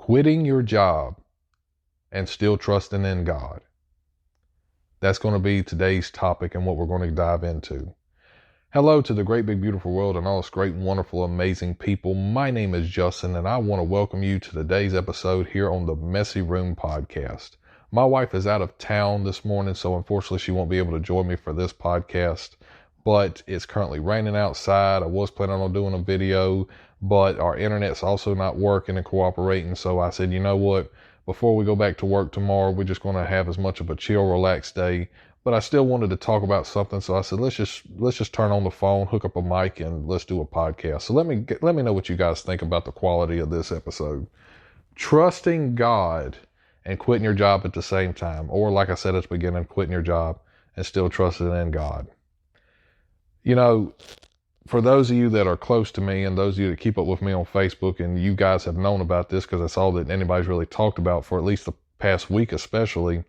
quitting your job and still trusting in God. That's going to be today's topic and what we're going to dive into. Hello to the great, big, beautiful world and all its great, wonderful, amazing people. My name is Justin, and I want to welcome you to today's episode here on the Messy Room Podcast. My wife is out of town this morning, so unfortunately she won't be able to join me for this podcast, but it's currently raining outside. I was planning on doing a video, but our internet's also not working and cooperating, so I said, you know what? Before we go back to work tomorrow, we're just going to have as much of a chill, relaxed day. But I still wanted to talk about something, so I said, let's just turn on the phone, hook up a mic, and let's do a podcast. So let me know what you guys think about the quality of this episode. Trusting God and quitting your job at the same time, or like I said at the beginning, quitting your job and still trusting in God. You know, for those of you that are close to me and those of you that keep up with me on Facebook, and you guys have known about this because that's all that anybody's really talked about for at least the past week especially,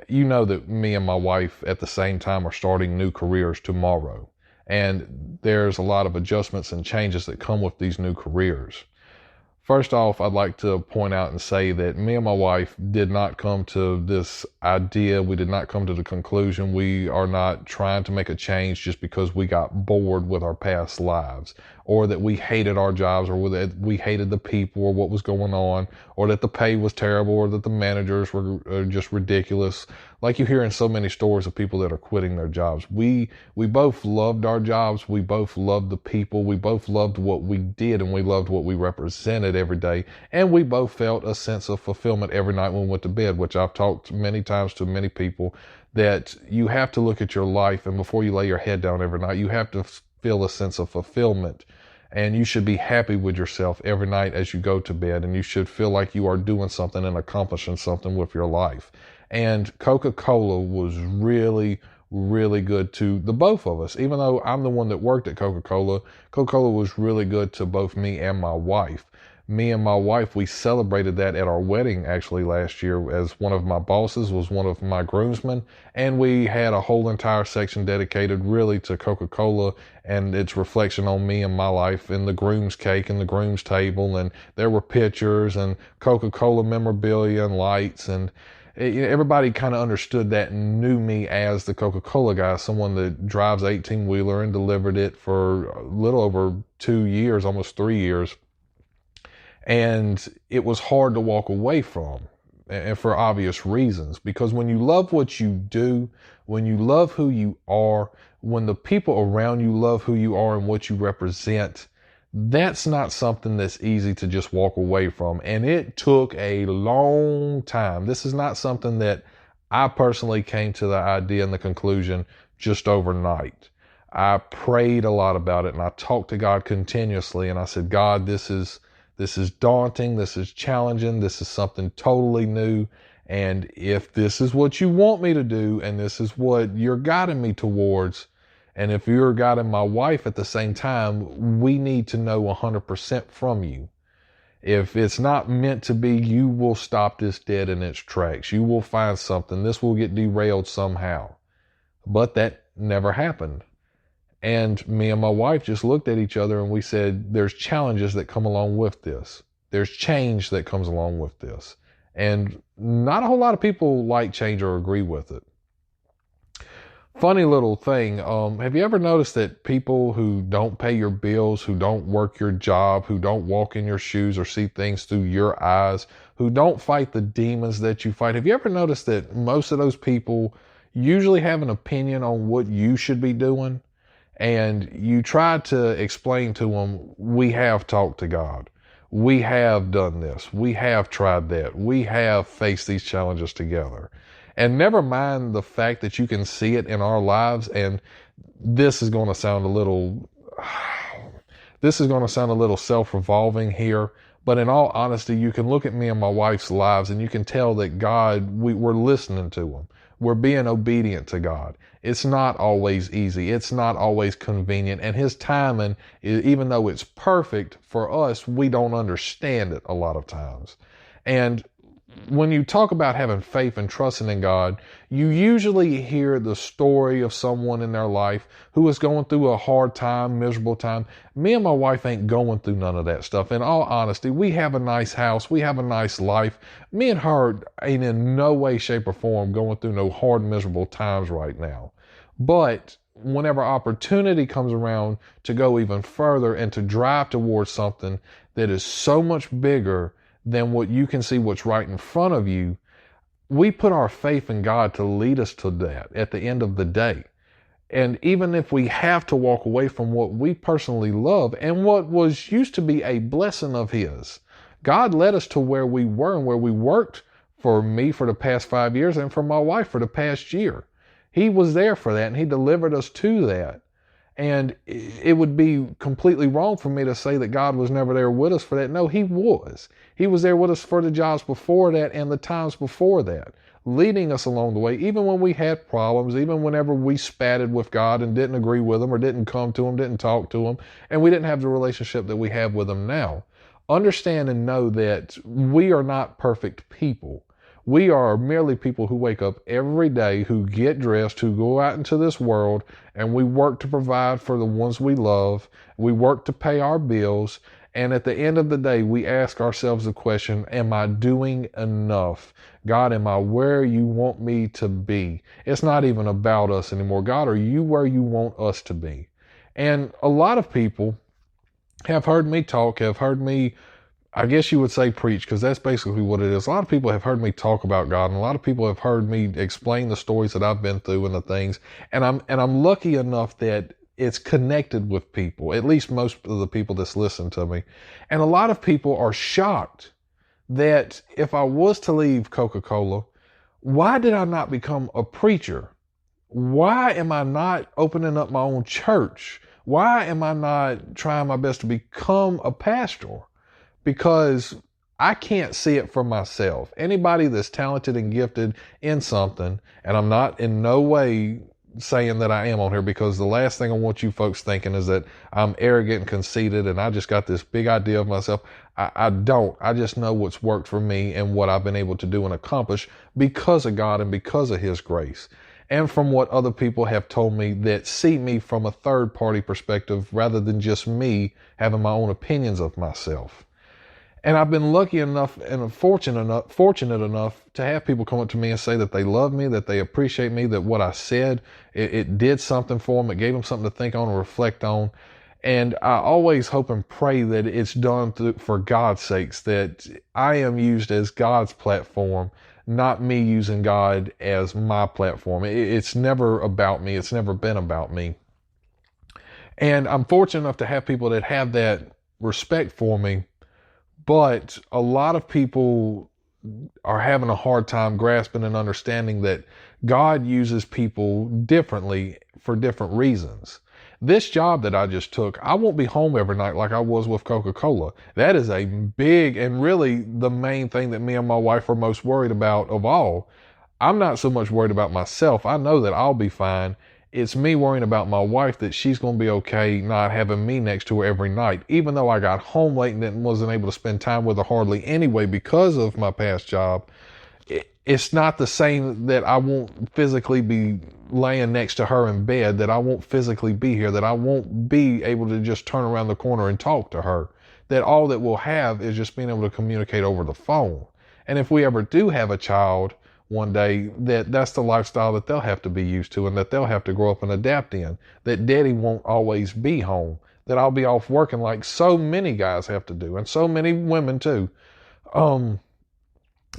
you know that me and my wife at the same time are starting new careers tomorrow. And there's a lot of adjustments and changes that come with these new careers. First off, I'd like to point out and say that me and my wife did not come to this idea. We did not come to the conclusion. We are not trying to make a change just because we got bored with our past lives, or that we hated our jobs, or that we hated the people or what was going on, or that the pay was terrible, or that the managers were just ridiculous. Like you hear in so many stories of people that are quitting their jobs. We both loved our jobs. We both loved the people. We both loved what we did, and we loved what we represented every day. And we both felt a sense of fulfillment every night when we went to bed, which I've talked many times to many people, that you have to look at your life, and before you lay your head down every night, you have to feel a sense of fulfillment. And you should be happy with yourself every night as you go to bed, and you should feel like you are doing something and accomplishing something with your life. And Coca-Cola was really, really good to the both of us. Even though I'm the one that worked at Coca-Cola, Coca-Cola was really good to both me and my wife. Me and my wife, we celebrated that at our wedding actually last year, as one of my bosses was one of my groomsmen, and we had a whole entire section dedicated really to Coca-Cola and its reflection on me and my life, in the groom's cake and the groom's table, and there were pictures and Coca-Cola memorabilia and lights, and everybody kind of understood that and knew me as the Coca-Cola guy, someone that drives 18-wheeler and delivered it for a little over 2 years, almost 3 years. And it was hard to walk away from, and for obvious reasons, because when you love what you do, when you love who you are, when the people around you love who you are and what you represent, that's not something that's easy to just walk away from. And it took a long time. This is not something that I personally came to the idea and the conclusion just overnight. I prayed a lot about it, and I talked to God continuously, and I said, God, this is daunting. This is challenging. This is something totally new. And if this is what you want me to do, and this is what you're guiding me towards, and if you're guiding my wife at the same time, we need to know 100% from you. If it's not meant to be, you will stop this dead in its tracks. You will find something. This will get derailed somehow. But that never happened. And me and my wife just looked at each other and we said, there's challenges that come along with this. There's change that comes along with this. And not a whole lot of people like change or agree with it. Funny little thing, have you ever noticed that people who don't pay your bills, who don't work your job, who don't walk in your shoes or see things through your eyes, who don't fight the demons that you fight, have you ever noticed that most of those people usually have an opinion on what you should be doing? And you try to explain to them, we have talked to God. We have done this. We have tried that. We have faced these challenges together. And never mind the fact that you can see it in our lives, and this is going to sound a little self-revolving here, but in all honesty, you can look at me and my wife's lives and you can tell that God, we're listening to Him. We're being obedient to God. It's not always easy. It's not always convenient. And His timing, even though it's perfect for us, we don't understand it a lot of times. And when you talk about having faith and trusting in God, you usually hear the story of someone in their life who is going through a hard time, miserable time. Me and my wife ain't going through none of that stuff. In all honesty, we have a nice house. We have a nice life. Me and her ain't in no way, shape, or form going through no hard, miserable times right now. But whenever opportunity comes around to go even further and to drive towards something that is so much bigger than what you can see what's right in front of you, we put our faith in God to lead us to that at the end of the day. And even if we have to walk away from what we personally love and what was used to be a blessing of His, God led us to where we were and where we worked for me for the past 5 years and for my wife for the past year. He was there for that, and He delivered us to that. And it would be completely wrong for me to say that God was never there with us for that. No, He was. He was there with us for the jobs before that and the times before that, leading us along the way, even when we had problems, even whenever we spatted with God and didn't agree with Him or didn't come to Him, didn't talk to Him, and we didn't have the relationship that we have with Him now. Understand and know that we are not perfect people. We are merely people who wake up every day, who get dressed, who go out into this world, and we work to provide for the ones we love. We work to pay our bills. And at the end of the day, we ask ourselves the question, am I doing enough? God, am I where you want me to be? It's not even about us anymore. God, are you where you want us to be? And a lot of people have heard me talk, have heard me, I guess you would say preach, because that's basically what it is. A lot of people have heard me talk about God, and a lot of people have heard me explain the stories that I've been through and the things. And I'm lucky enough that it's connected with people, at least most of the people that's listened to me. And a lot of people are shocked that if I was to leave Coca-Cola, why did I not become a preacher? Why am I not opening up my own church? Why am I not trying my best to become a pastor? Because I can't see it for myself. Anybody that's talented and gifted in something, and I'm not in no way saying that I am on here, because the last thing I want you folks thinking is that I'm arrogant and conceited and I just got this big idea of myself. I don't. I just know what's worked for me and what I've been able to do and accomplish because of God and because of His grace. And from what other people have told me that see me from a third party perspective rather than just me having my own opinions of myself. And I've been lucky enough and fortunate enough to have people come up to me and say that they love me, that they appreciate me, that what I said, it did something for them. It gave them something to think on and reflect on. And I always hope and pray that it's done for God's sakes, that I am used as God's platform, not me using God as my platform. It's never about me. It's never been about me. And I'm fortunate enough to have people that have that respect for me. But a lot of people are having a hard time grasping and understanding that God uses people differently for different reasons. This job that I just took, I won't be home every night like I was with Coca-Cola. That is a big and really the main thing that me and my wife are most worried about of all. I'm not so much worried about myself. I know that I'll be fine. It's me worrying about my wife, that she's going to be okay not having me next to her every night. Even though I got home late and wasn't able to spend time with her hardly anyway because of my past job, it's not the same that I won't physically be laying next to her in bed, that I won't physically be here, that I won't be able to just turn around the corner and talk to her. That all that we'll have is just being able to communicate over the phone. And if we ever do have a child one day, that's the lifestyle that they'll have to be used to and that they'll have to grow up and adapt in. That daddy won't always be home. That I'll be off working like so many guys have to do, and so many women too.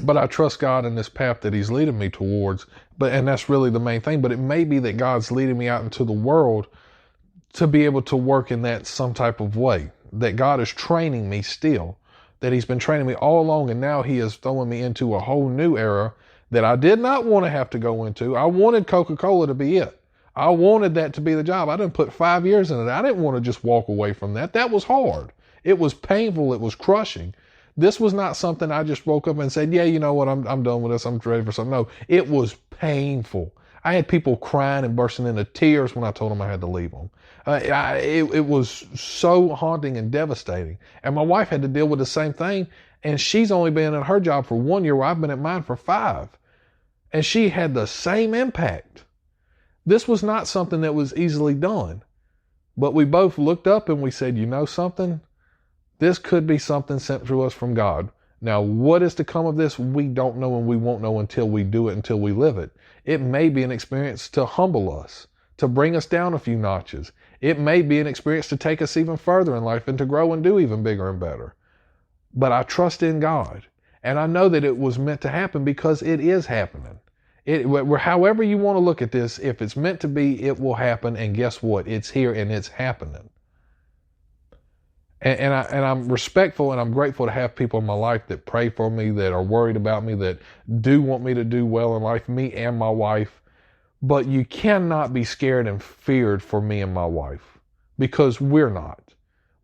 But I trust God in this path that He's leading me towards. And that's really the main thing. But it may be that God's leading me out into the world to be able to work in that some type of way. That God is training me still. That He's been training me all along, and now He is throwing me into a whole new era that I did not want to have to go into. I wanted Coca-Cola to be it. I wanted that to be the job. I didn't put 5 years in it. I didn't want to just walk away from that. That was hard. It was painful. It was crushing. This was not something I just woke up and said, yeah, you know what, I'm done with this. I'm ready for something. No, it was painful. I had people crying and bursting into tears when I told them I had to leave them. It was so haunting and devastating. And my wife had to deal with the same thing. And she's only been at her job for 1 year, where I've been at mine for 5. And she had the same impact. This was not something that was easily done. But we both looked up and we said, you know something? This could be something sent to us from God. Now, what is to come of this, we don't know, and we won't know until we do it, until we live it. It may be an experience to humble us, to bring us down a few notches. It may be an experience to take us even further in life and to grow and do even bigger and better. But I trust in God, and I know that it was meant to happen because it is happening. However you want to look at this, if it's meant to be, it will happen, and guess what? It's here and it's happening. And I'm respectful and I'm grateful to have people in my life that pray for me, that are worried about me, that do want me to do well in life, me and my wife. But you cannot be scared and feared for me and my wife, because we're not.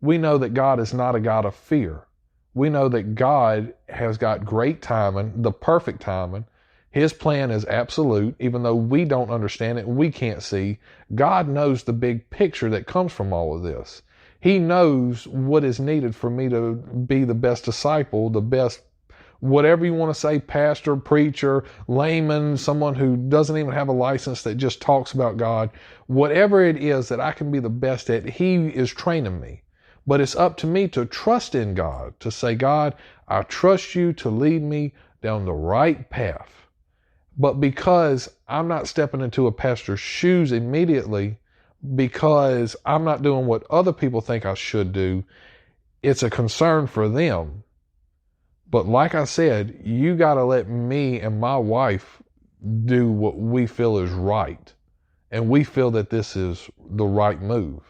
We know that God is not a God of fear. We know that God has got great timing, the perfect timing. His plan is absolute, even though we don't understand it and we can't see. God knows the big picture that comes from all of this. He knows what is needed for me to be the best disciple, the best, whatever you want to say, pastor, preacher, layman, someone who doesn't even have a license that just talks about God. Whatever it is that I can be the best at, He is training me. But it's up to me to trust in God, to say, God, I trust you to lead me down the right path. But because I'm not stepping into a pastor's shoes immediately, because I'm not doing what other people think I should do, it's a concern for them. But like I said, you got to let me and my wife do what we feel is right. And we feel that this is the right move.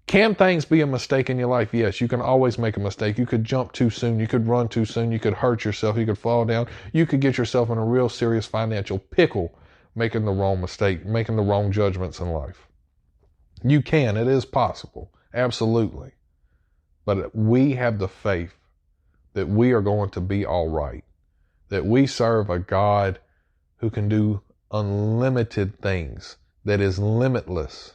Can things be a mistake in your life? Yes, you can always make a mistake. You could jump too soon. You could run too soon. You could hurt yourself. You could fall down. You could get yourself in a real serious financial pickle making the wrong mistake, making the wrong judgments in life. You can. It is possible. Absolutely. But we have the faith that we are going to be all right. That we serve a God who can do unlimited things, that is limitless.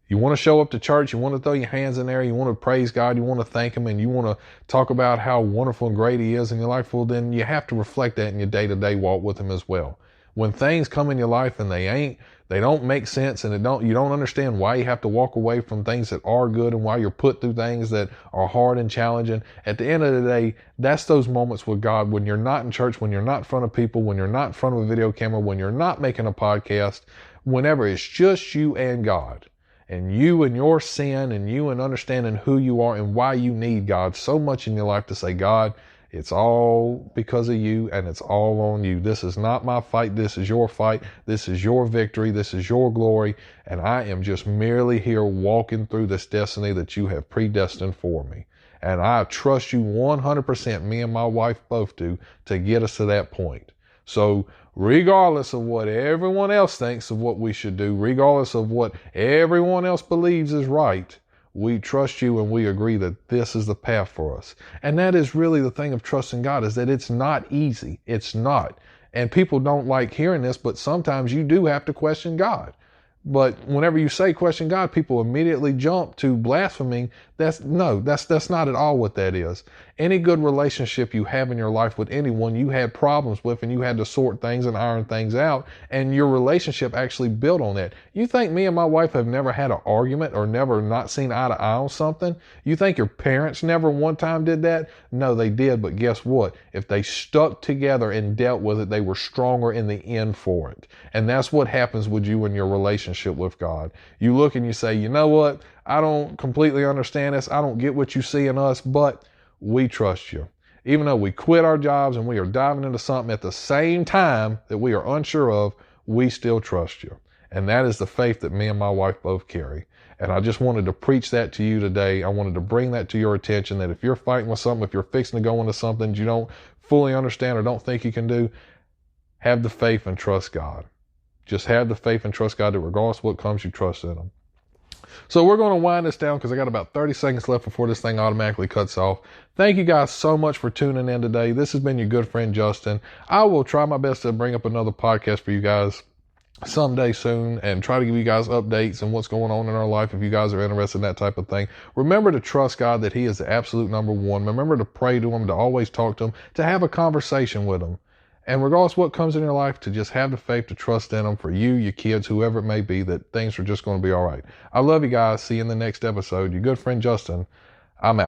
You want to show up to church, you want to throw your hands in there, you want to praise God, you want to thank Him, and you want to talk about how wonderful and great He is in your life, well, then you have to reflect that in your day-to-day walk with Him as well. When things come in your life and they don't make sense, and you don't understand why you have to walk away from things that are good and why you're put through things that are hard and challenging, at the end of the day, that's those moments with God when you're not in church, when you're not in front of people, when you're not in front of a video camera, when you're not making a podcast, whenever it's just you and God. And you and your sin, and you and understanding who you are and why you need God so much in your life to say, God, it's all because of you and it's all on you. This is not my fight. This is your fight. This is your victory. This is your glory. And I am just merely here walking through this destiny that you have predestined for me. And I trust you 100%, me and my wife both do, to get us to that point. So regardless of what everyone else thinks of what we should do, regardless of what everyone else believes is right, we trust you and we agree that this is the path for us. And that is really the thing of trusting God, is that it's not easy. It's not. And people don't like hearing this, but sometimes you do have to question God. But whenever you say question God, people immediately jump to blaspheming. That's not at all what that is. Any good relationship you have in your life with anyone you had problems with, and you had to sort things and iron things out, and your relationship actually built on that. You think me and my wife have never had an argument or never not seen eye to eye on something? You think your parents never one time did that? No, they did, but guess what? If they stuck together and dealt with it, they were stronger in the end for it. And that's what happens with you in your relationship with God. You look and you say, you know what? I don't completely understand this. I don't get what you see in us, but we trust you. Even though we quit our jobs and we are diving into something at the same time that we are unsure of, we still trust you. And that is the faith that me and my wife both carry. And I just wanted to preach that to you today. I wanted to bring that to your attention, that if you're fighting with something, if you're fixing to go into something you don't fully understand or don't think you can do, have the faith and trust God. Just have the faith and trust God that regardless of what comes, you trust in Him. So we're going to wind this down because I got about 30 seconds left before this thing automatically cuts off. Thank you guys so much for tuning in today. This has been your good friend Justin. I will try my best to bring up another podcast for you guys someday soon and try to give you guys updates and what's going on in our life if you guys are interested in that type of thing. Remember to trust God that He is the absolute number one. Remember to pray to Him, to always talk to Him, to have a conversation with Him. And regardless of what comes in your life, to just have the faith to trust in Him for you, your kids, whoever it may be, that things are just going to be all right. I love you guys. See you in the next episode. Your good friend Justin. I'm out.